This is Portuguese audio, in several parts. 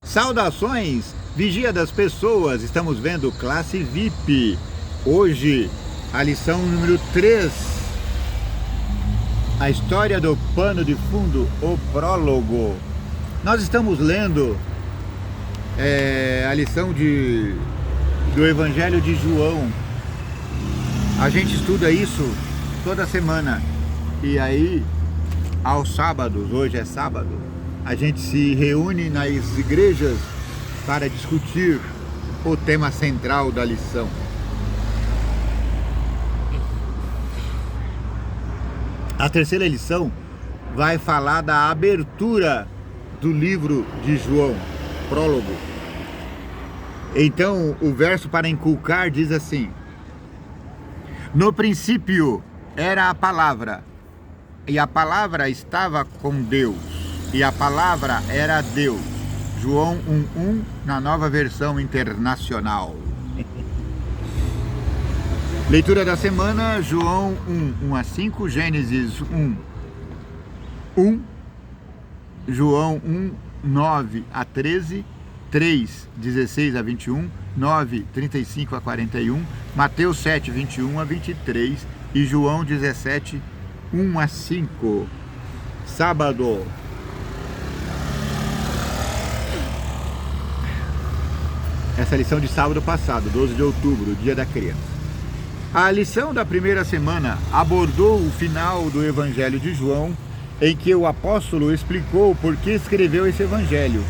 Saudações, Vigia das Pessoas, estamos vendo Classe VIP. Hoje, a lição número 3, a história do pano de fundo, o prólogo. Nós estamos lendo a lição do Evangelho de João. A gente estuda isso toda semana. E aí, aos sábados, hoje é sábado, a gente se reúne nas igrejas para discutir o tema central da lição. A terceira lição vai falar da abertura do livro de João, prólogo. Então, o verso para inculcar diz assim: no princípio era a palavra, e a palavra estava com Deus, e a palavra era Deus. João 1:1, na Nova Versão Internacional. Leitura da semana, João 1:1-5, Gênesis 1:1, João 1:9-13, 3:16-21, 9:35-41, Mateus 7:21-23 e João 17:1-5. Sábado. Essa lição de sábado passado, 12 de outubro, dia da criança. A lição da primeira semana abordou o final do Evangelho de João, em que o apóstolo explicou por que escreveu esse Evangelho.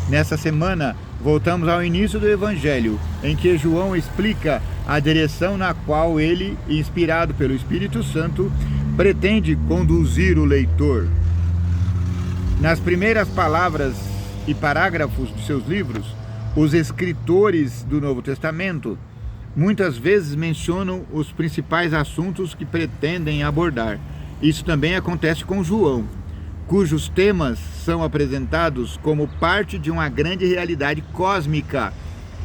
Nessa semana, voltamos ao início do Evangelho, em que João explica a direção na qual ele, inspirado pelo Espírito Santo, pretende conduzir o leitor. Nas primeiras palavras e parágrafos de seus livros, os escritores do Novo Testamento muitas vezes mencionam os principais assuntos que pretendem abordar. Isso também acontece com João, cujos temas são apresentados como parte de uma grande realidade cósmica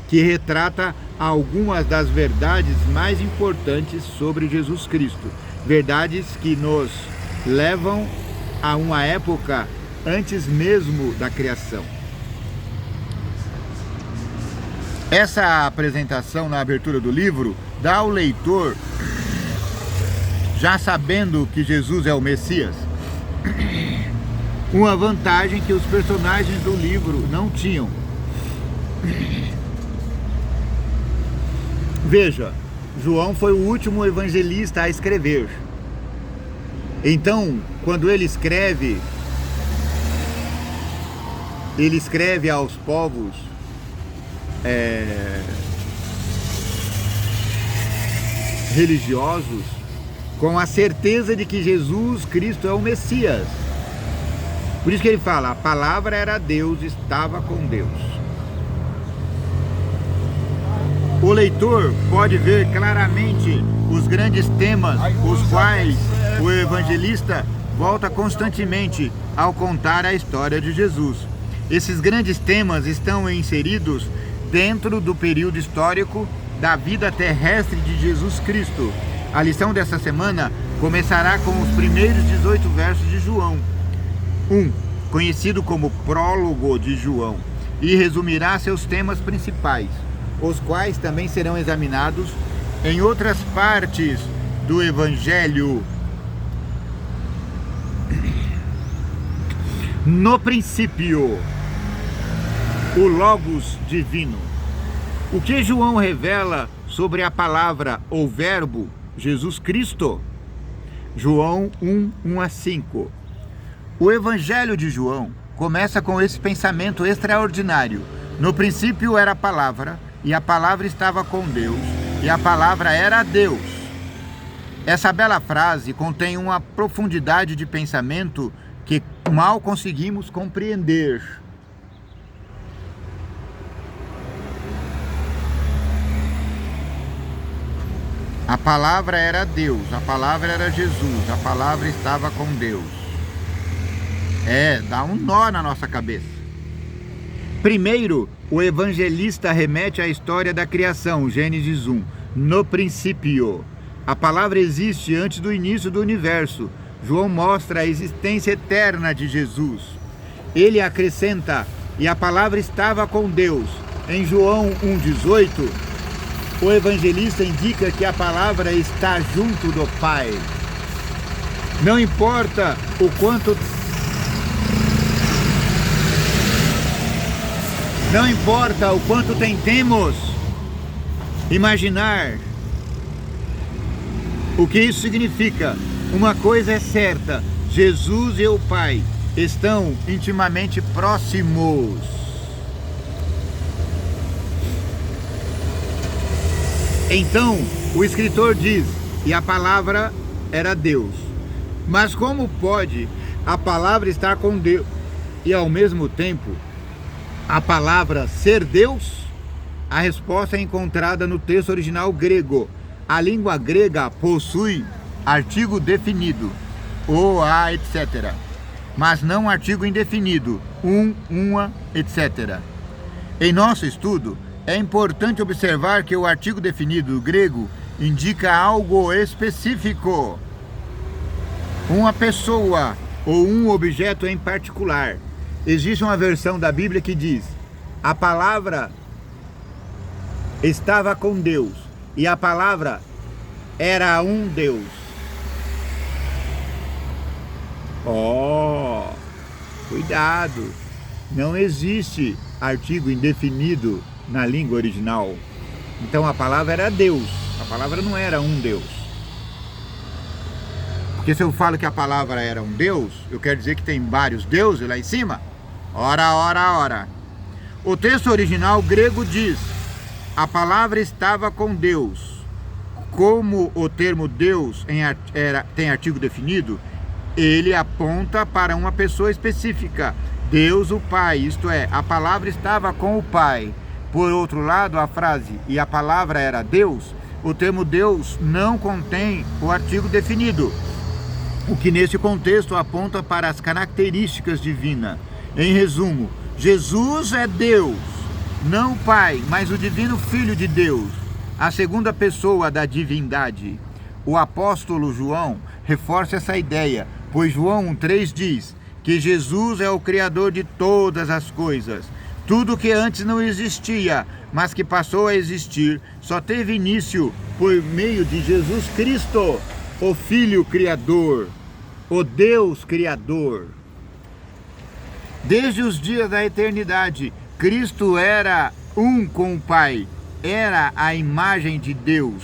que retrata algumas das verdades mais importantes sobre Jesus Cristo, verdades que nos levam a uma época antes mesmo da criação. Essa apresentação na abertura do livro dá ao leitor, já sabendo que Jesus é o Messias, uma vantagem que os personagens do livro não tinham. Veja, João foi o último evangelista a escrever. Então, quando ele escreve aos povos religiosos com a certeza de que Jesus Cristo é o Messias. Por isso que ele fala, a palavra era Deus, estava com Deus. O leitor pode ver claramente os grandes temas, os quais o evangelista volta constantemente ao contar a história de Jesus. Esses grandes temas estão inseridos dentro do período histórico da vida terrestre de Jesus Cristo. A lição dessa semana começará com os primeiros 18 versos de João 1, conhecido como prólogo de João, e resumirá seus temas principais, os quais também serão examinados em outras partes do Evangelho. No princípio, o Logos divino. O que João revela sobre a palavra ou verbo Jesus Cristo? João 1:1-5. O Evangelho de João começa com esse pensamento extraordinário. No princípio era a palavra, e a palavra estava com Deus, e a palavra era Deus. Essa bela frase contém uma profundidade de pensamento que mal conseguimos compreender. A palavra era Deus, a palavra era Jesus, a palavra estava com Deus. Dá um nó na nossa cabeça. Primeiro, o evangelista remete à história da criação, Gênesis 1. No princípio. A palavra existe antes do início do universo. João mostra a existência eterna de Jesus. Ele acrescenta e a palavra estava com Deus. Em João 1,18, o evangelista indica que a palavra está junto do Pai. Não importa o quanto tentemos imaginar o que isso significa, uma coisa é certa: Jesus e o Pai estão intimamente próximos. Então, o escritor diz, e a palavra era Deus. Mas como pode a palavra estar com Deus e ao mesmo tempo a palavra ser Deus? A resposta é encontrada no texto original grego. A língua grega possui artigo definido, ou a, etc., mas não artigo indefinido, uma, etc. Em nosso estudo, é importante observar que o artigo definido do grego indica algo específico, uma pessoa ou um objeto em particular. Existe uma versão da Bíblia que diz: a palavra estava com Deus e a palavra era um Deus. Cuidado! Não existe artigo indefinido na língua original. Então a palavra era Deus, a palavra não era um Deus. Porque se eu falo que a palavra era um Deus, eu quero dizer que tem vários deuses lá em cima? Ora. O texto original grego diz: a palavra estava com Deus. Como o termo Deus tem artigo definido, ele aponta para uma pessoa específica, Deus o Pai, isto é, a palavra estava com o Pai. Por outro lado, a frase "e a palavra era Deus", o termo Deus não contém o artigo definido, o que nesse contexto aponta para as características divinas. Em resumo, Jesus é Deus, não o Pai, mas o divino Filho de Deus, a segunda pessoa da divindade. O apóstolo João reforça essa ideia, pois João 1,3 diz que Jesus é o Criador de todas as coisas. Tudo que antes não existia, mas que passou a existir, só teve início por meio de Jesus Cristo, o Filho Criador, o Deus Criador. Desde os dias da eternidade, Cristo era um com o Pai, era a imagem de Deus,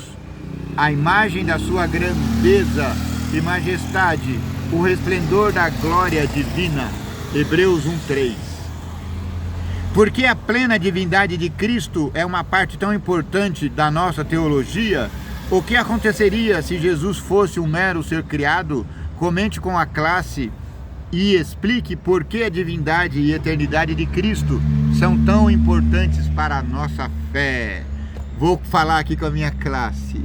a imagem da sua grandeza e majestade, o resplendor da glória divina. Hebreus 1,3. Porque a plena divindade de Cristo é uma parte tão importante da nossa teologia, o que aconteceria se Jesus fosse um mero ser criado? Comente com a classe e explique por que a divindade e a eternidade de Cristo são tão importantes para a nossa fé. Vou falar aqui com a minha classe.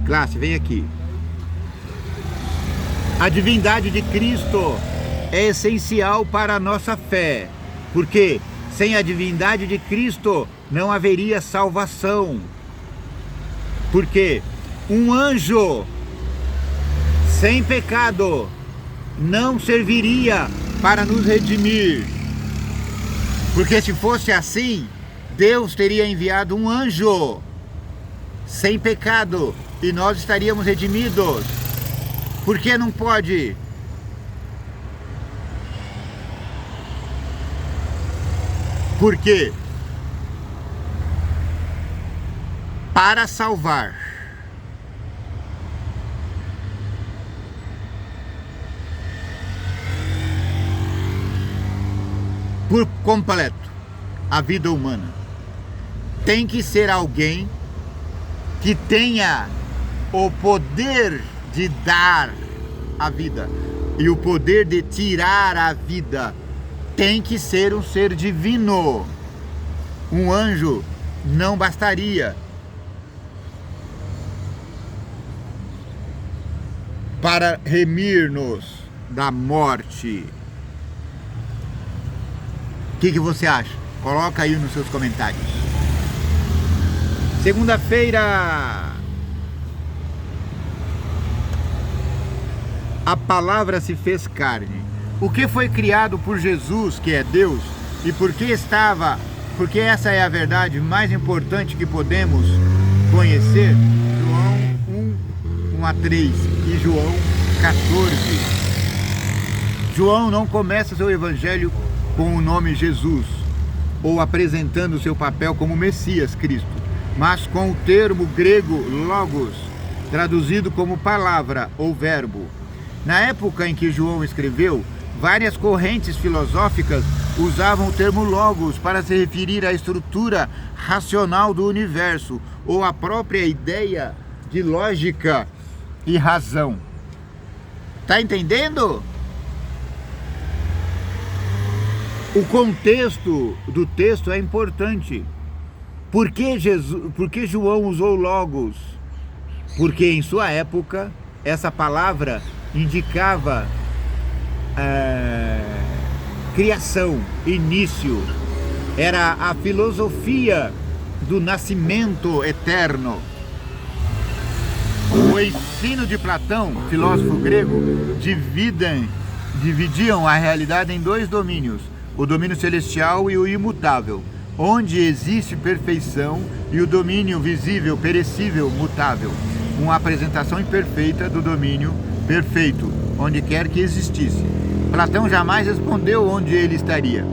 Classe, vem aqui. A divindade de Cristo é essencial para a nossa fé, porque sem a divindade de Cristo não haveria salvação. Porque um anjo sem pecado não serviria para nos redimir. Porque se fosse assim, Deus teria enviado um anjo sem pecado e nós estaríamos redimidos. Por que não pode? Por quê? Para salvar. Por completo a vida humana, tem que ser alguém que tenha o poder de dar a vida e o poder de tirar a vida. Tem que ser um ser divino. Um anjo não bastaria para remir-nos da morte. O que você acha? Coloca aí nos seus comentários. Segunda-feira, a palavra se fez carne. O que foi criado por Jesus, que é Deus, e porque essa é a verdade mais importante que podemos conhecer. João 1:1-3 e João 14. João não começa seu evangelho com o nome Jesus, ou apresentando seu papel como Messias Cristo, mas com o termo grego logos, traduzido como palavra ou verbo. Na época em que João escreveu, várias correntes filosóficas usavam o termo logos para se referir à estrutura racional do universo, ou à própria ideia de lógica e razão. Tá entendendo? O contexto do texto é importante. Por que João usou logos? Porque em sua época essa palavra indicava criação, início. Era a filosofia do nascimento eterno. O ensino de Platão, filósofo grego, dividiam a realidade em dois domínios: o domínio celestial e o imutável, onde existe perfeição, e o domínio visível, perecível, mutável, uma apresentação imperfeita do domínio perfeito, onde quer que existisse. Platão jamais respondeu onde ele estaria.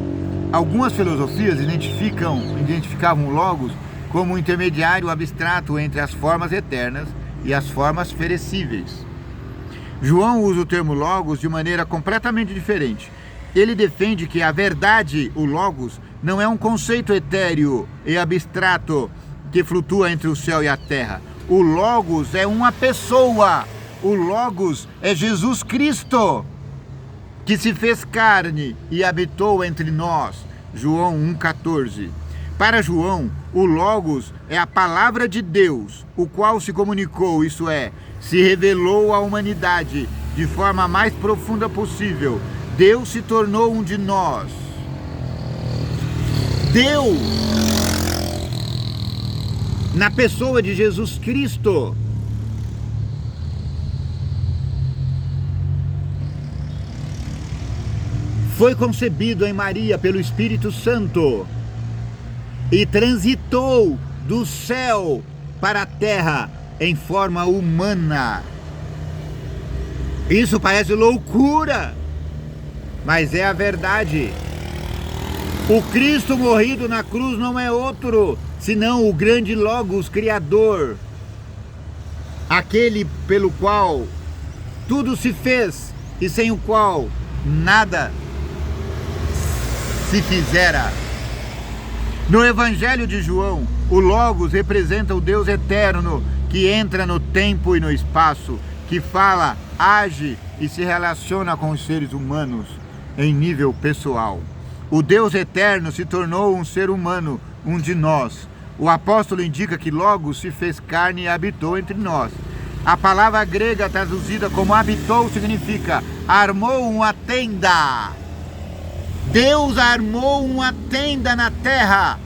Algumas filosofias identificavam o logos como um intermediário abstrato entre as formas eternas e as formas perecíveis. João usa o termo logos de maneira completamente diferente. Ele defende que a verdade, o logos, não é um conceito etéreo e abstrato que flutua entre o céu e a terra. O logos é uma pessoa. O logos é Jesus Cristo, que se fez carne e habitou entre nós. João 1,14. Para João, o logos é a palavra de Deus, o qual se comunicou, isso é, se revelou à humanidade de forma mais profunda possível. Deus se tornou um de nós. Deus, na pessoa de Jesus Cristo, foi concebido em Maria pelo Espírito Santo e transitou do céu para a terra em forma humana. Isso parece loucura, mas é a verdade. O Cristo morrido na cruz não é outro senão o grande Logos Criador, aquele pelo qual tudo se fez e sem o qual nada se fizera. No Evangelho de João, o Logos representa o Deus eterno que entra no tempo e no espaço, que fala, age e se relaciona com os seres humanos em nível pessoal. O Deus eterno se tornou um ser humano, um de nós. O apóstolo indica que Logos se fez carne e habitou entre nós. A palavra grega traduzida como habitou significa armou uma tenda. Deus armou uma tenda na terra.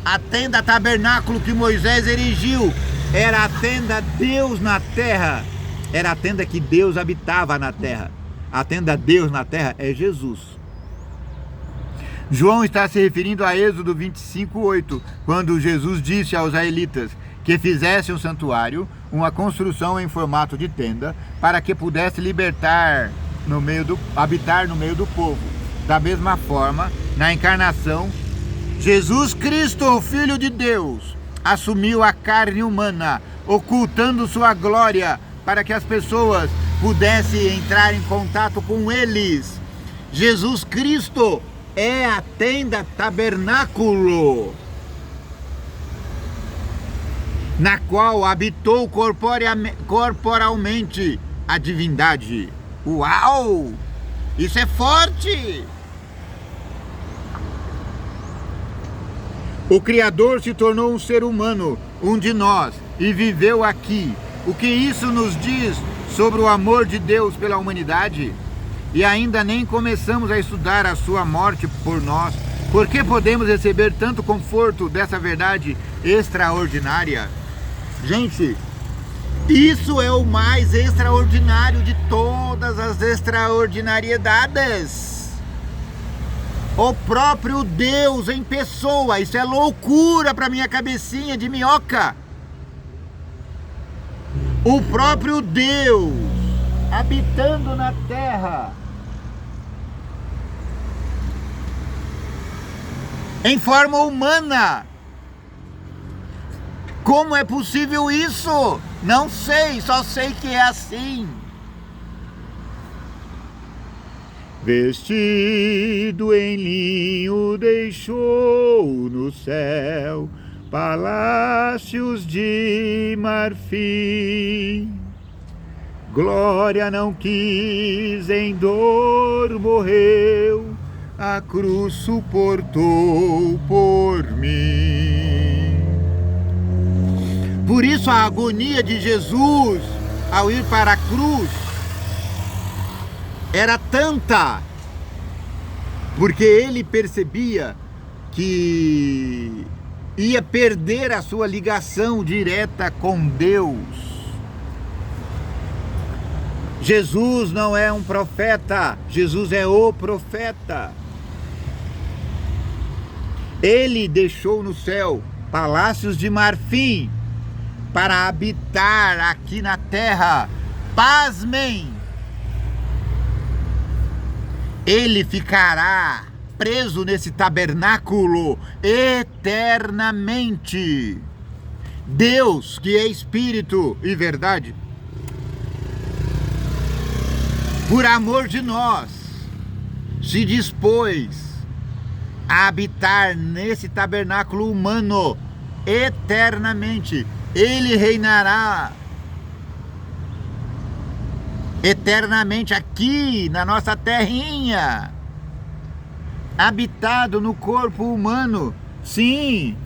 A tenda tabernáculo que Moisés erigiu era a tenda Deus na terra. Era a tenda que Deus habitava na terra. A tenda Deus na terra é Jesus. João está se referindo a Êxodo 25:8, quando Jesus disse aos israelitas que fizessem um santuário, uma construção em formato de tenda, para que pudesse habitar no meio do povo. Da mesma forma, na encarnação, Jesus Cristo, o Filho de Deus, assumiu a carne humana, ocultando sua glória para que as pessoas pudessem entrar em contato com eles. Jesus Cristo é a tenda tabernáculo, na qual habitou corporalmente a divindade. Uau! Isso é forte! O Criador se tornou um ser humano, um de nós, e viveu aqui. O que isso nos diz sobre o amor de Deus pela humanidade? E ainda nem começamos a estudar a sua morte por nós. Por que podemos receber tanto conforto dessa verdade extraordinária? Gente, isso é o mais extraordinário de todas as extraordinariedades. O próprio Deus em pessoa. Isso é loucura para minha cabecinha de minhoca. O próprio Deus habitando na terra em forma humana. Como é possível isso? Não sei, só sei que é assim. Vestido em linho, deixou no céu palácios de marfim. Glória não quis, em dor morreu, a cruz suportou por mim. Por isso a agonia de Jesus ao ir para a cruz era tanta, porque ele percebia que ia perder a sua ligação direta com Deus. Jesus não é um profeta, Jesus é o profeta. Ele deixou no céu palácios de marfim para habitar aqui na terra. Pasmem! Ele ficará preso nesse tabernáculo eternamente. Deus, que é Espírito e verdade, por amor de nós, se dispôs a habitar nesse tabernáculo humano eternamente. Ele reinará eternamente aqui na nossa terrinha, habitado no corpo humano. Sim,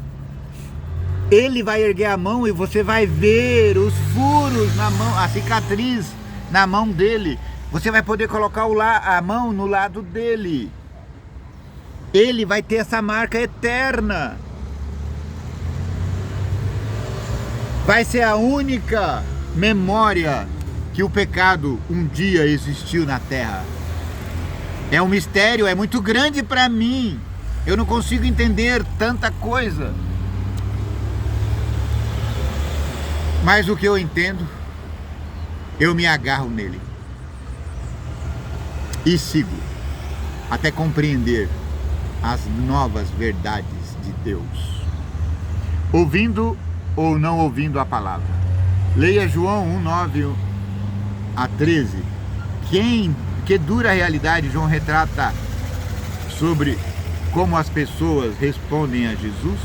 ele vai erguer a mão e você vai ver os furos na mão, a cicatriz na mão dele. Você vai poder colocar a mão no lado dele. Ele vai ter essa marca eterna. Vai ser a única memória que o pecado um dia existiu na terra. É um mistério, é muito grande para mim. Eu não consigo entender tanta coisa. Mas o que eu entendo, eu me agarro nele e sigo até compreender as novas verdades de Deus, ouvindo ou não ouvindo a palavra. Leia João 1:9 a 13. Que dura realidade João retrata sobre como as pessoas respondem a Jesus.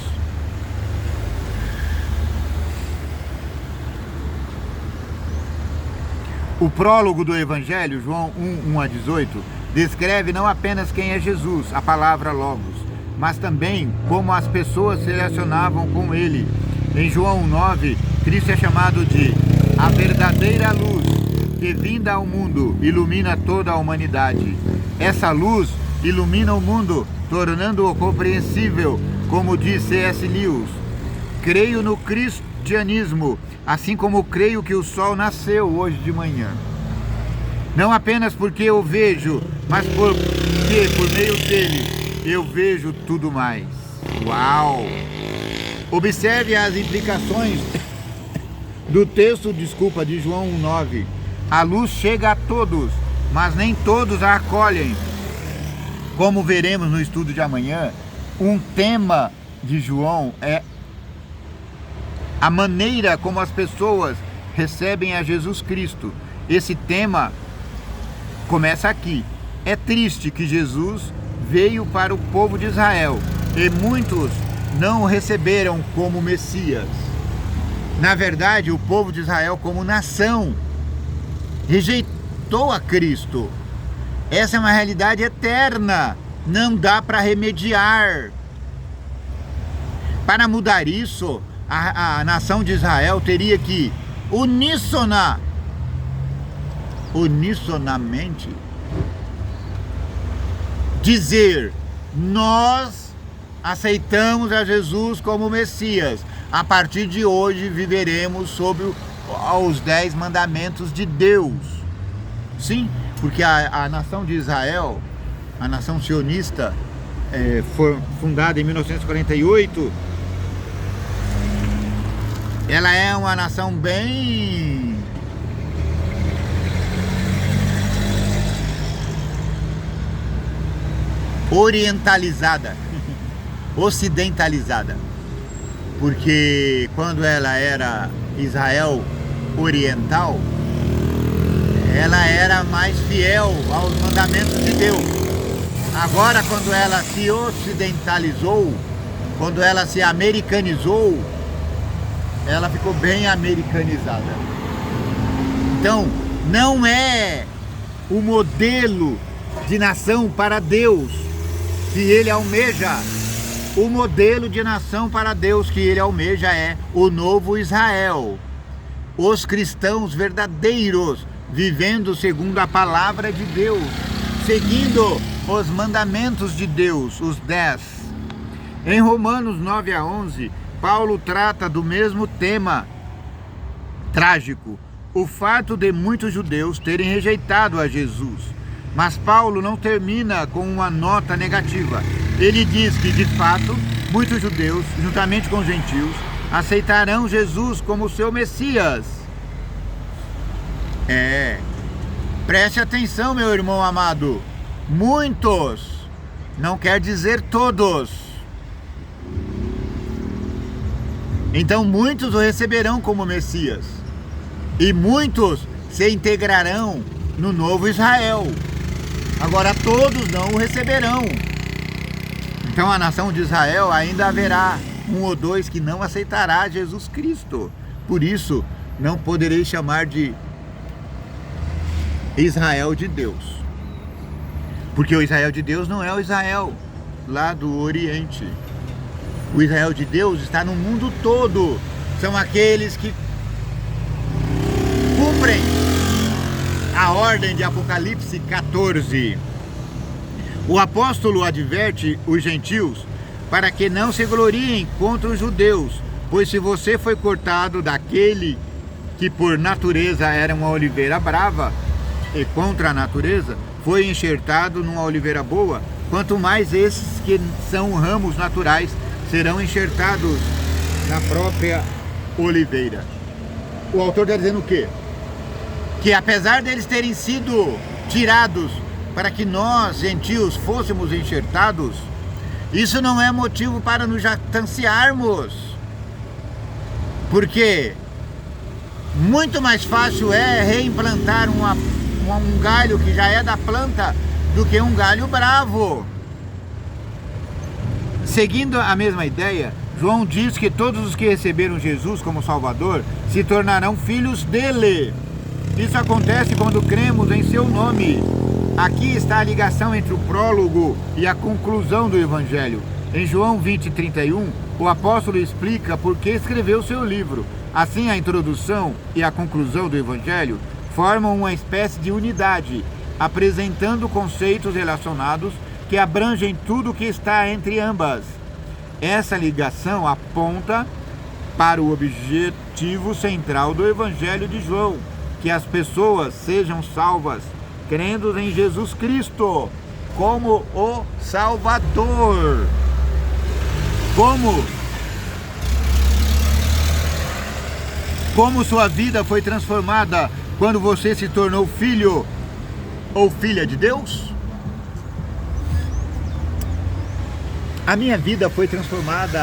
O prólogo do Evangelho, João 1:1 a 18, descreve não apenas quem é Jesus, a palavra Logos, mas também como as pessoas se relacionavam com ele. Em João 1:9, Cristo é chamado de a verdadeira luz que, vinda ao mundo, ilumina toda a humanidade. Essa luz ilumina o mundo, tornando-o compreensível, como diz C.S. Lewis. Creio no cristianismo, assim como creio que o sol nasceu hoje de manhã. Não apenas porque eu vejo, mas porque por meio dele eu vejo tudo mais. Uau! Observe as implicações do texto, de João 1:9. A luz chega a todos, mas nem todos a acolhem. Como veremos no estudo de amanhã, um tema de João é a maneira como as pessoas recebem a Jesus Cristo. Esse tema começa aqui. É triste que Jesus veio para o povo de Israel e muitos não o receberam como Messias. Na verdade, o povo de Israel como nação rejeitou a Cristo. Essa é uma realidade eterna, não dá para remediar. Para mudar isso, a nação de Israel teria que unisonamente dizer: nós aceitamos a Jesus como Messias. A partir de hoje viveremos sob os 10 mandamentos de Deus. Sim, porque a nação de Israel, a nação sionista, foi fundada em 1948, ela é uma nação bem orientalizada, ocidentalizada, porque quando ela era Israel oriental, ela era mais fiel aos mandamentos de Deus. Agora, quando ela se ocidentalizou, quando ela se americanizou, ela ficou bem americanizada. Então, não é o modelo de nação para Deus que ele almeja. O modelo de nação para Deus que ele almeja é o novo Israel. Os cristãos verdadeiros, vivendo segundo a palavra de Deus, seguindo os mandamentos de Deus, os 10. Em Romanos 9 a 11, Paulo trata do mesmo tema trágico, o fato de muitos judeus terem rejeitado a Jesus. Mas Paulo não termina com uma nota negativa. Ele diz que, de fato, muitos judeus, juntamente com os gentios, aceitarão Jesus como seu Messias. Preste atenção, meu irmão amado. Muitos, não quer dizer todos. Então muitos o receberão como Messias. E muitos se integrarão no novo Israel. Agora todos não o receberão. Então a nação de Israel ainda haverá um ou dois que não aceitará Jesus Cristo. Por isso não poderei chamar de Israel de Deus. Porque o Israel de Deus não é o Israel lá do Oriente. O Israel de Deus está no mundo todo. São aqueles que cumprem a ordem de Apocalipse 14. O apóstolo adverte os gentios para que não se gloriem contra os judeus, pois se você foi cortado daquele que por natureza era uma oliveira brava e contra a natureza, foi enxertado numa oliveira boa, quanto mais esses que são ramos naturais serão enxertados na própria oliveira. O autor está dizendo o quê? Que apesar deles terem sido tirados para que nós, gentios, fôssemos enxertados, isso não é motivo para nos jactanciarmos. Porque muito mais fácil é reimplantar um galho que já é da planta do que um galho bravo. Seguindo a mesma ideia, João diz que todos os que receberam Jesus como Salvador se tornarão filhos dele. Isso acontece quando cremos em seu nome. Aqui está a ligação entre o prólogo e a conclusão do Evangelho. Em João 20:31, o apóstolo explica por que escreveu seu livro. Assim, a introdução e a conclusão do Evangelho formam uma espécie de unidade, apresentando conceitos relacionados que abrangem tudo o que está entre ambas. Essa ligação aponta para o objetivo central do Evangelho de João, que as pessoas sejam salvas, crendo em Jesus Cristo como o Salvador. Como sua vida foi transformada quando você se tornou filho ou filha de Deus? A minha vida foi transformada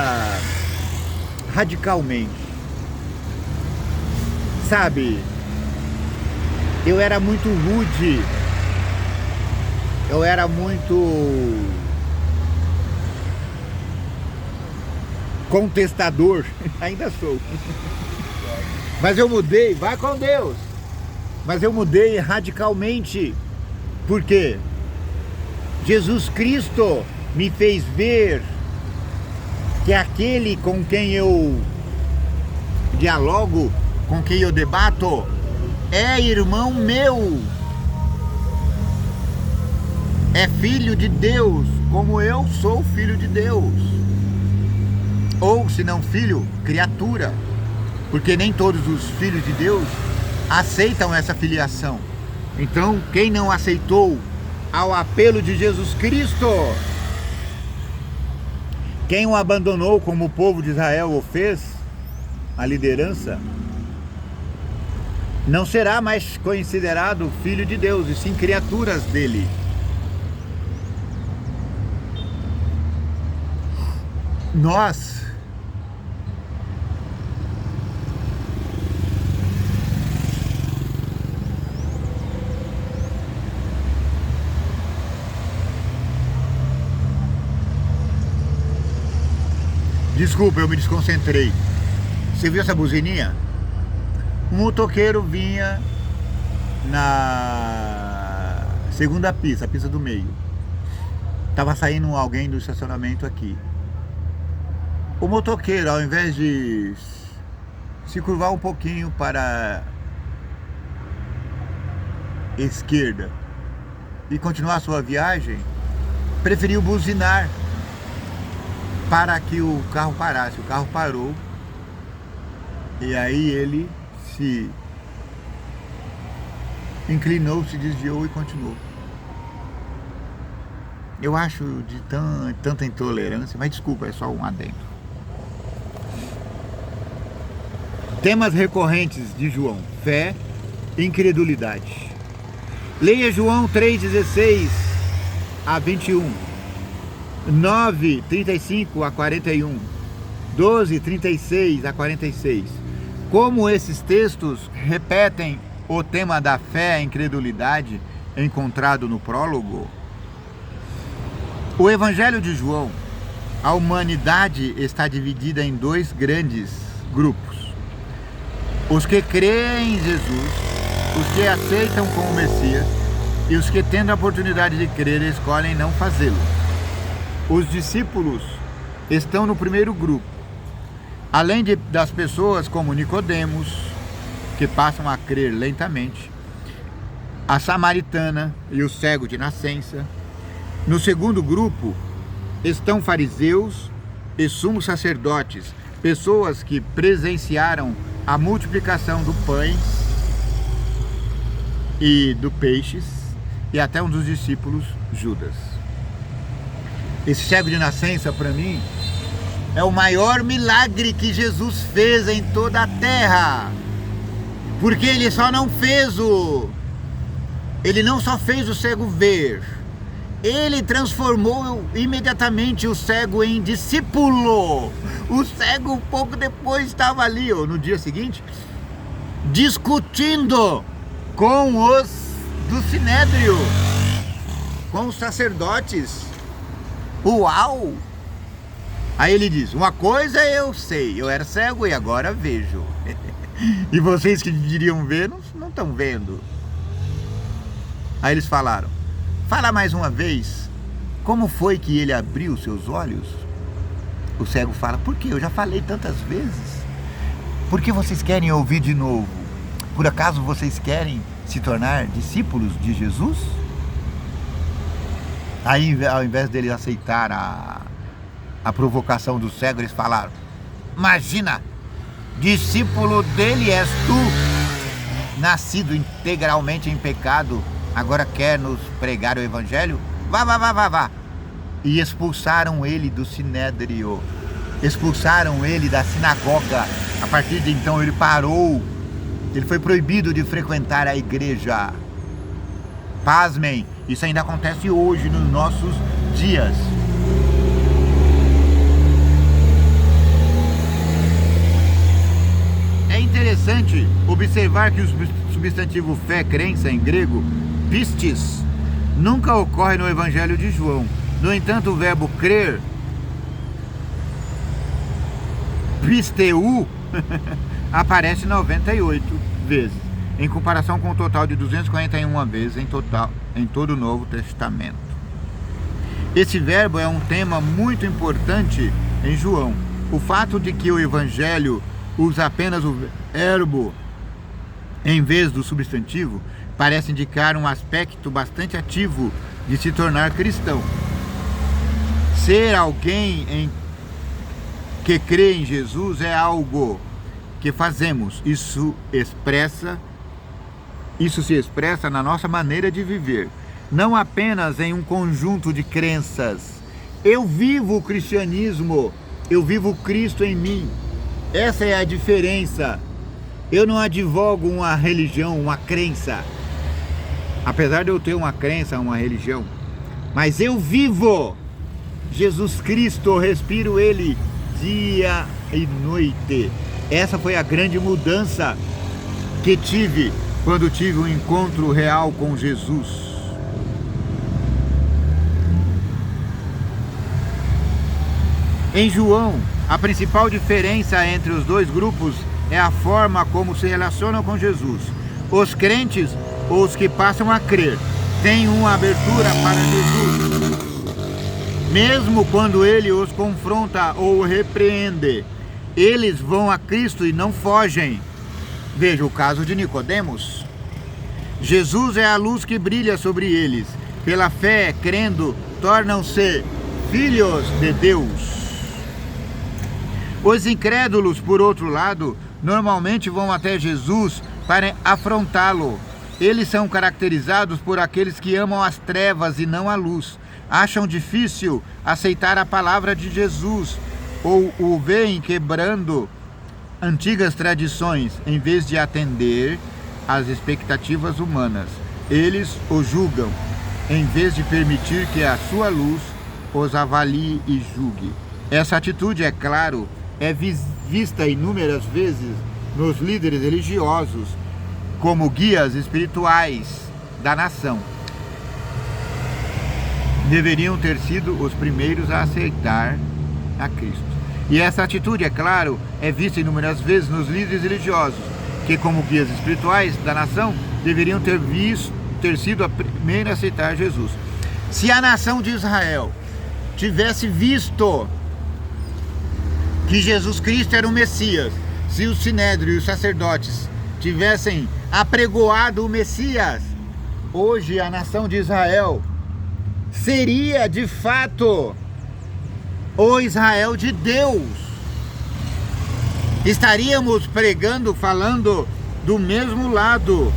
radicalmente. Sabe, eu era muito rude, eu era muito contestador, ainda sou. Mas eu mudei, vai com Deus. Mas eu mudei radicalmente. Por quê? Jesus Cristo me fez ver que aquele com quem eu dialogo, com quem eu debato, é irmão meu. É filho de Deus, como eu sou filho de Deus. Ou, se não filho, criatura. Porque nem todos os filhos de Deus aceitam essa filiação. Então, quem não aceitou ao apelo de Jesus Cristo Quem o abandonou, como o povo de Israel o fez, a liderança, não será mais considerado filho de Deus, e sim criaturas dele. Nós Desculpa, eu me desconcentrei. Você viu essa buzininha? Um motoqueiro vinha na segunda pista, a pista do meio. Tava saindo alguém do estacionamento aqui. O motoqueiro, ao invés de se curvar um pouquinho para a esquerda e continuar a sua viagem, preferiu buzinar para que o carro parasse. O carro parou e aí ele se inclinou, se desviou e continuou. Eu acho de tanta intolerância, mas desculpa, é só um adendo. Temas recorrentes de João: fé, incredulidade. Leia João 3,16 a 21, 9, 35 a 41, 12, 36 a 46. Como esses textos repetem o tema da fé e incredulidade encontrado no prólogo, o Evangelho de João, a humanidade está dividida em dois grandes grupos: os que creem em Jesus, os que aceitam como Messias, e os que, tendo a oportunidade de crer, escolhem não fazê-lo. Os discípulos estão no primeiro grupo, além das pessoas como Nicodemos, que passam a crer lentamente, a samaritana e o cego de nascença. No segundo grupo estão fariseus e sumos sacerdotes, pessoas que presenciaram a multiplicação do pães e do peixes, e até um dos discípulos, Judas. Esse cego de nascença, para mim, é o maior milagre que Jesus fez em toda a terra, porque ele não só fez o cego ver, ele transformou imediatamente o cego em discípulo. O cego pouco depois estava ali, no dia seguinte, discutindo com os do Sinédrio, com os sacerdotes. Uau! Aí ele diz: uma coisa eu sei, eu era cego e agora vejo. E vocês que diriam ver, não estão vendo. Aí eles falaram: fala mais uma vez, como foi que ele abriu seus olhos? O cego fala: por quê? Eu já falei tantas vezes. Por que vocês querem ouvir de novo? Por acaso vocês querem se tornar discípulos de Jesus? Aí, ao invés deles aceitar a provocação do cego, eles falaram: imagina, discípulo dele és tu, nascido integralmente em pecado, agora quer nos pregar o evangelho? Vá. E expulsaram ele do Sinédrio, expulsaram ele da sinagoga. A partir de então ele parou, ele foi proibido de frequentar a igreja. Pasmem, isso ainda acontece hoje nos nossos dias. É interessante observar que o substantivo fé, crença em grego, pistis, nunca ocorre no Evangelho de João. No entanto, o verbo crer, pisteu, aparece 98 vezes, em comparação com o total de 241 vezes em todo o Novo Testamento. Esse verbo é um tema muito importante em João. O fato de que o Evangelho usa apenas o verbo em vez do substantivo parece indicar um aspecto bastante ativo de se tornar cristão. Ser alguém que crê em Jesus é algo que fazemos. Isso se expressa na nossa maneira de viver, não apenas em um conjunto de crenças Eu vivo o cristianismo, eu vivo Cristo em mim. Essa é a diferença. Eu não advogo uma religião, uma crença. Apesar de eu ter uma crença, uma religião, mas eu vivo Jesus Cristo, respiro Ele dia e noite. Essa foi a grande mudança que tive quando tive um encontro real com Jesus. Em João, a principal diferença entre os dois grupos é a forma como se relacionam com Jesus. Os crentes, ou os que passam a crer, têm uma abertura para Jesus, mesmo quando Ele os confronta ou repreende. Eles vão a Cristo e não fogem. Veja o caso de Nicodemos. Jesus é a luz que brilha sobre eles. Pela fé, crendo, tornam-se filhos de Deus. Os incrédulos, por outro lado, normalmente vão até Jesus para afrontá-lo. Eles são caracterizados por aqueles que amam as trevas e não a luz. Acham difícil aceitar a palavra de Jesus ou o veem quebrando antigas tradições em vez de atender às expectativas humanas. Eles o julgam em vez de permitir que a sua luz os avalie e julgue. Essa atitude, é claro, é vista inúmeras vezes nos líderes religiosos como guias espirituais da nação. Deveriam ter sido os primeiros a aceitar a Cristo. E essa atitude, é claro, é vista inúmeras vezes nos líderes religiosos, que como guias espirituais da nação, deveriam ter sido a primeira a aceitar Jesus. Se a nação de Israel tivesse visto que Jesus Cristo era o Messias, se o Sinédrio e os sacerdotes tivessem apregoado o Messias, hoje a nação de Israel seria de fato o Israel de Deus. Estaríamos pregando, falando do mesmo lado.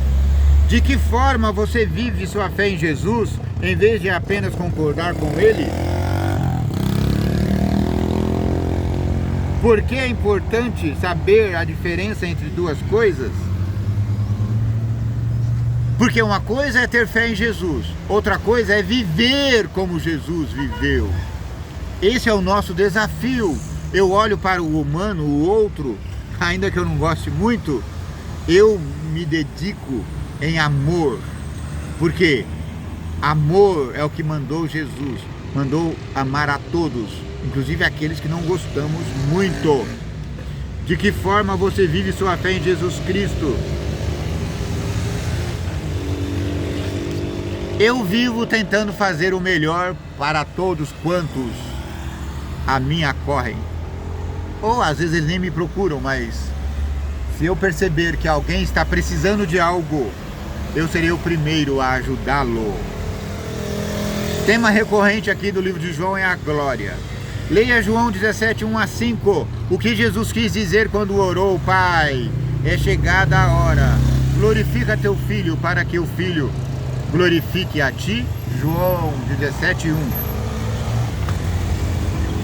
De que forma você vive sua fé em Jesus, em vez de apenas concordar com Ele? Por que é importante saber a diferença entre duas coisas? Porque uma coisa é ter fé em Jesus, outra coisa é viver como Jesus viveu. Esse é o nosso desafio. Eu olho para o humano, o outro, ainda que eu não goste muito, eu me dedico em amor. Porque amor é o que mandou Jesus, mandou amar a todos, inclusive aqueles que não gostamos muito. De que forma você vive sua fé em Jesus Cristo? Eu vivo tentando fazer o melhor para todos quantos a mim acorrem. Ou às vezes eles nem me procuram, mas se eu perceber que alguém está precisando de algo, eu serei o primeiro a ajudá-lo. Tema recorrente aqui do livro de João é a glória. Leia João 17, 1 a 5. O que Jesus quis dizer quando orou: Pai, é chegada a hora. Glorifica teu filho para que o filho glorifique a ti. João 17, 1.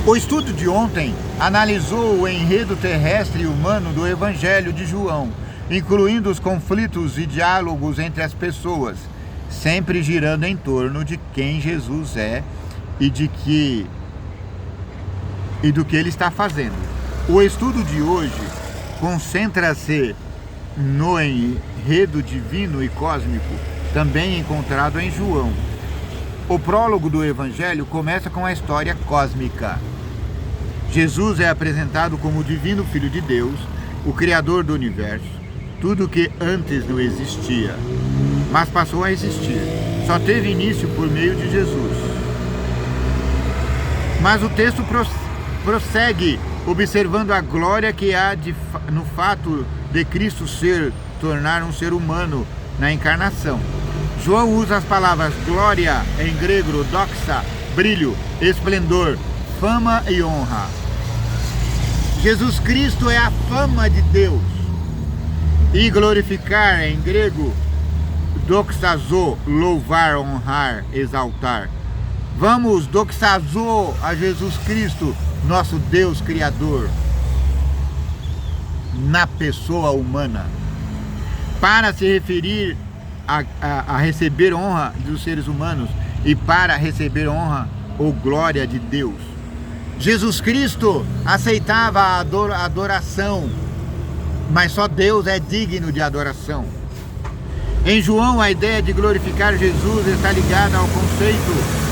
O estudo de ontem analisou o enredo terrestre e humano do Evangelho de João, incluindo os conflitos e diálogos entre as pessoas, sempre girando em torno de quem Jesus é e do que ele está fazendo. O estudo de hoje concentra-se no enredo divino e cósmico, também encontrado em João. O prólogo do Evangelho começa com a história cósmica. Jesus é apresentado como o divino Filho de Deus, o Criador do universo, tudo que antes não existia, mas passou a existir. Só teve início por meio de Jesus. Mas o texto prossegue observando a glória que há no fato de Cristo tornar um ser humano na encarnação. João usa as palavras glória, em grego doxa, brilho, esplendor, fama e honra. Jesus Cristo é a fama de Deus. E glorificar, em grego doxazo, louvar, honrar, exaltar. Vamos doxazô a Jesus Cristo, nosso Deus Criador, na pessoa humana, para se referir a receber honra dos seres humanos e para receber honra ou glória de Deus. Jesus Cristo aceitava a adoração, mas só Deus é digno de adoração. Em João, a ideia de glorificar Jesus está ligada ao conceito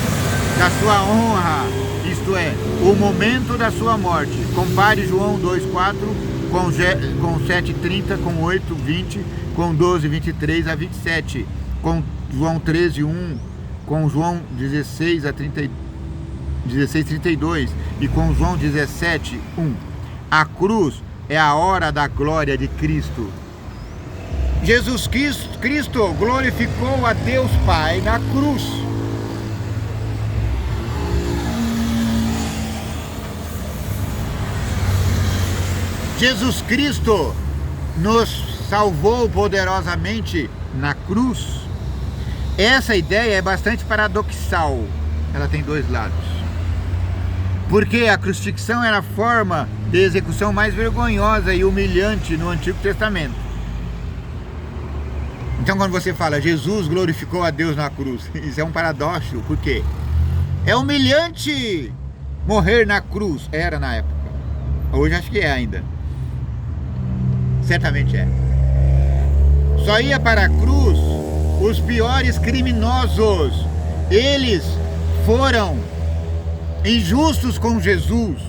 da sua honra, isto é, o momento da sua morte. Compare João 2,4 com 7,30, com 8,20, com 12,23 a 27, com João 13,1, com João 16,32 e com João 17,1. A cruz é a hora da glória de Cristo. Jesus Cristo glorificou a Deus Pai na cruz. Jesus Cristo nos salvou poderosamente na cruz. Essa ideia é bastante paradoxal. Ela tem dois lados. Porque a crucifixão era a forma de execução mais vergonhosa e humilhante no Antigo Testamento. Então, quando você fala Jesus glorificou a Deus na cruz, isso é um paradoxo. Por quê? É humilhante morrer na cruz. Era na época. Hoje acho que é ainda. Certamente é. Só ia para a cruz os piores criminosos. Eles foram injustos com Jesus,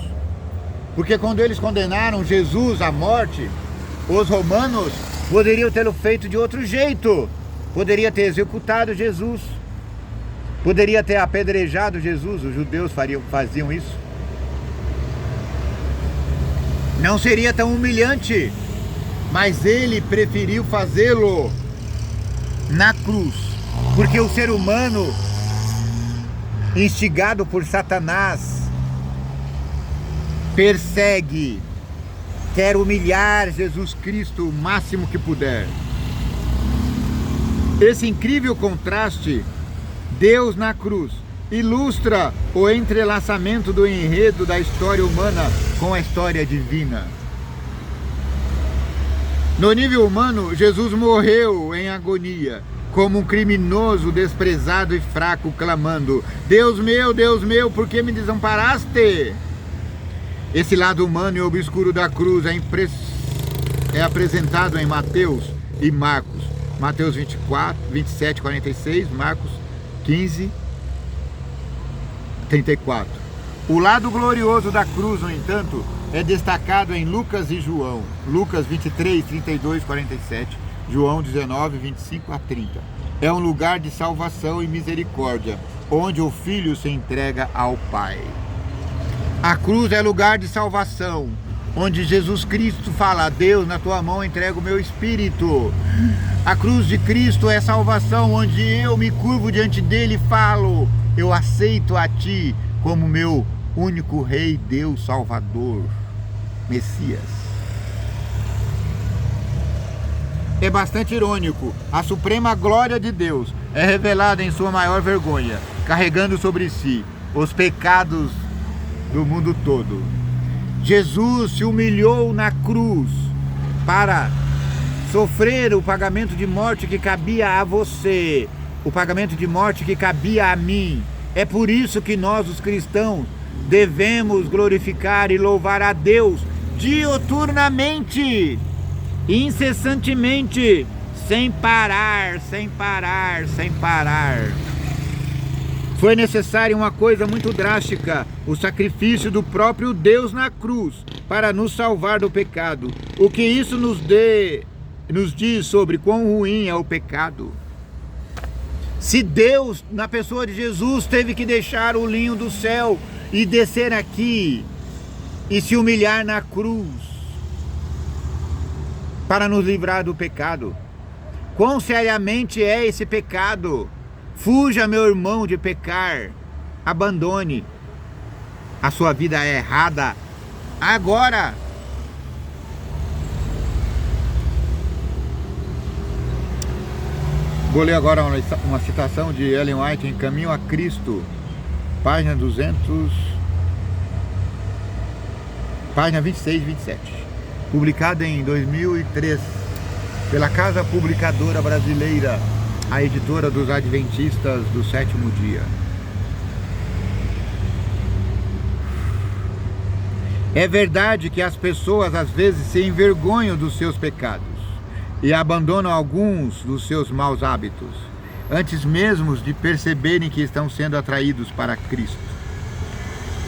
porque quando eles condenaram Jesus à morte, os romanos poderiam tê-lo feito de outro jeito. Poderia ter executado Jesus, poderia ter apedrejado Jesus. Os judeus faziam isso. Não seria tão humilhante, mas ele preferiu fazê-lo na cruz, porque o ser humano, instigado por Satanás, persegue, quer humilhar Jesus Cristo o máximo que puder. Esse incrível contraste, Deus na cruz, ilustra o entrelaçamento do enredo da história humana com a história divina. No nível humano, Jesus morreu em agonia, como um criminoso desprezado e fraco, clamando: Deus meu, por que me desamparaste? Esse lado humano e obscuro da cruz é apresentado em Mateus e Marcos. Mateus 24, 27, 46, Marcos 15, 34. O lado glorioso da cruz, no entanto, é destacado em Lucas e João. Lucas 23, 32, 47, João 19, 25 a 30. É um lugar de salvação e misericórdia, onde o Filho se entrega ao Pai. A cruz é lugar de salvação, onde Jesus Cristo fala: Deus, na tua mão entrego o meu espírito. A cruz de Cristo é salvação, onde eu me curvo diante dele e falo: eu aceito a ti como meu único Rei, Deus, Salvador, Messias. É bastante irônico. A suprema glória de Deus é revelada em sua maior vergonha, carregando sobre si os pecados do mundo todo. Jesus se humilhou na cruz para sofrer o pagamento de morte que cabia a você, o pagamento de morte que cabia a mim. É por isso que nós, os cristãos, devemos glorificar e louvar a Deus diuturnamente, incessantemente, sem parar. Foi necessária uma coisa muito drástica: o sacrifício do próprio Deus na cruz para nos salvar do pecado. O que isso nos diz sobre quão ruim é o pecado? Se Deus, na pessoa de Jesus, teve que deixar o linho do céu e descer aqui e se humilhar na cruz para nos livrar do pecado, quão seriamente é esse pecado? Fuja, meu irmão, de pecar. Abandone a sua vida errada agora. Vou ler agora uma citação de Ellen White em Caminho a Cristo. página 26 e 27. Publicada em 2003 pela Casa Publicadora Brasileira, a editora dos Adventistas do Sétimo Dia. É verdade que as pessoas às vezes se envergonham dos seus pecados e abandonam alguns dos seus maus hábitos, antes mesmo de perceberem que estão sendo atraídos para Cristo.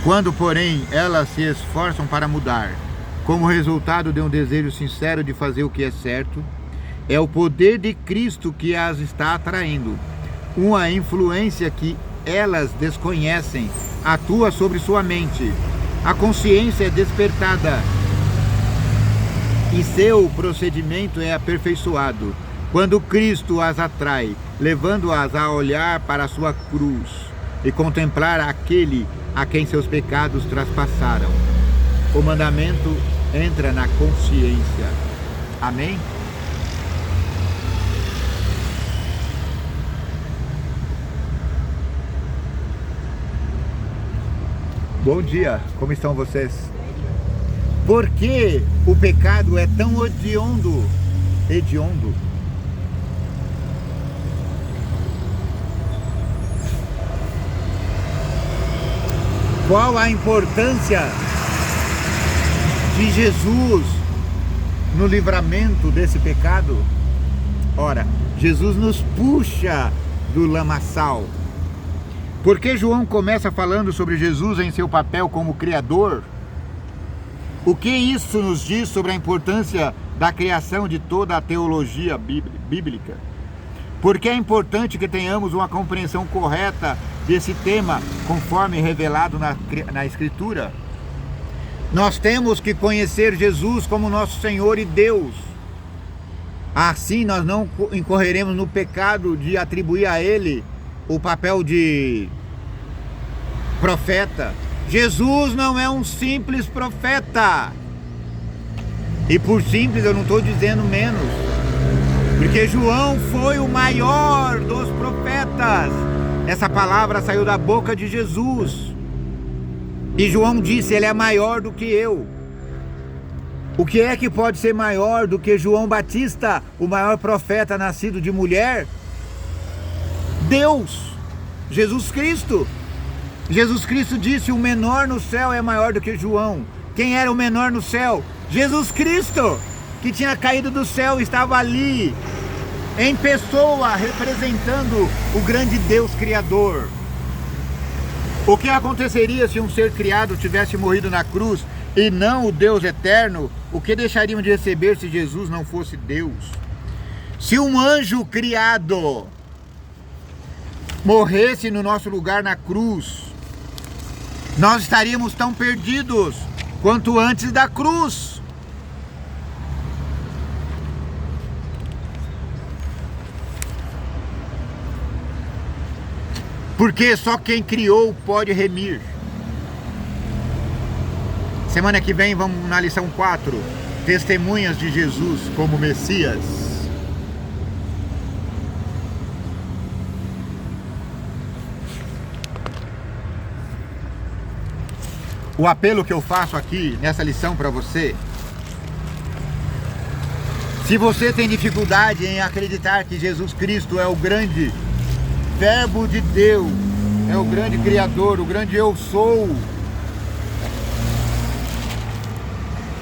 Quando, porém, elas se esforçam para mudar, como resultado de um desejo sincero de fazer o que é certo, é o poder de Cristo que as está atraindo. Uma influência que elas desconhecem atua sobre sua mente. A consciência é despertada e seu procedimento é aperfeiçoado quando Cristo as atrai, levando-as a olhar para a sua cruz e contemplar aquele a quem seus pecados traspassaram. O mandamento entra na consciência. Amém? Bom dia, como estão vocês? Por que o pecado é tão hediondo? Qual a importância de Jesus no livramento desse pecado? Ora, Jesus nos puxa do lamaçal. Porque João começa falando sobre Jesus em seu papel como Criador? O que isso nos diz sobre a importância da criação de toda a teologia bíblica? Porque é importante que tenhamos uma compreensão correta desse tema, conforme revelado na Escritura. Nós temos que conhecer Jesus como nosso Senhor e Deus. Assim nós não incorreremos no pecado de atribuir a Ele o papel de profeta. Jesus não é um simples profeta. E por simples eu não estou dizendo menos, porque João foi o maior dos profetas. Essa palavra saiu da boca de Jesus. E João disse, ele é maior do que eu. O que é que pode ser maior do que João Batista, o maior profeta nascido de mulher? Deus, Jesus Cristo. Jesus Cristo disse, o menor no céu é maior do que João. Quem era o menor no céu? Jesus Cristo, que tinha caído do céu, estava ali, em pessoa, representando o grande Deus Criador. O que aconteceria se um ser criado tivesse morrido na cruz e não o Deus eterno? O que deixariam de receber se Jesus não fosse Deus? Se um anjo criado morresse no nosso lugar na cruz, nós estaríamos tão perdidos quanto antes da cruz. Porque só quem criou pode remir. Semana que vem vamos na lição 4, testemunhas de Jesus como Messias. O apelo que eu faço aqui nessa lição para você: se você tem dificuldade em acreditar que Jesus Cristo é o grande Verbo de Deus, é o grande Criador, o grande Eu Sou,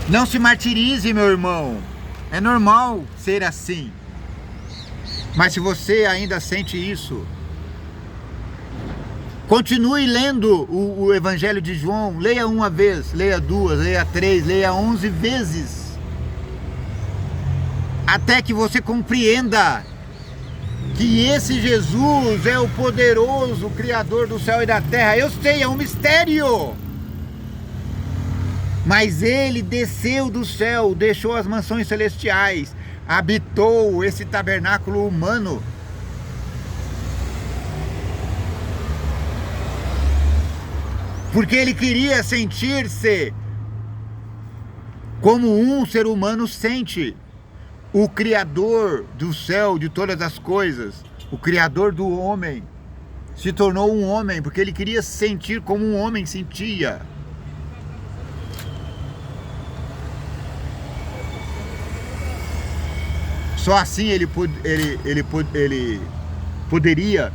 não se martirize, meu irmão. É normal ser assim. Mas se você ainda sente isso, continue lendo o Evangelho de João. Leia uma vez, leia duas, leia três, leia 11 vezes, até que você compreenda que esse Jesus é o poderoso Criador do céu e da terra. Eu sei, é um mistério, mas Ele desceu do céu, deixou as mansões celestiais, habitou esse tabernáculo humano. Porque Ele queria sentir-se como um ser humano sente. O Criador do céu, de todas as coisas, o Criador do homem, se tornou um homem, porque ele queria se sentir como um homem sentia. Só assim ele poderia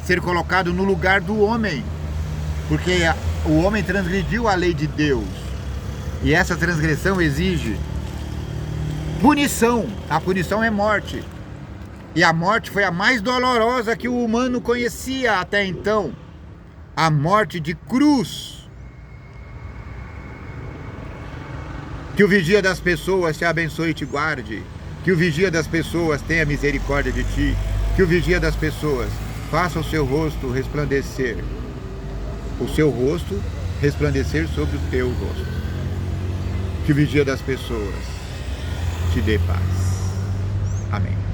ser colocado no lugar do homem, porque o homem transgrediu a lei de Deus, e essa transgressão exige punição. A punição é morte, e a morte foi a mais dolorosa que o humano conhecia até então, a morte de cruz. Que o vigia das pessoas te abençoe e te guarde, que o vigia das pessoas tenha misericórdia de ti, que o vigia das pessoas faça o seu rosto resplandecer, o seu rosto resplandecer sobre o teu rosto, que o vigia das pessoas te dê paz. Amém.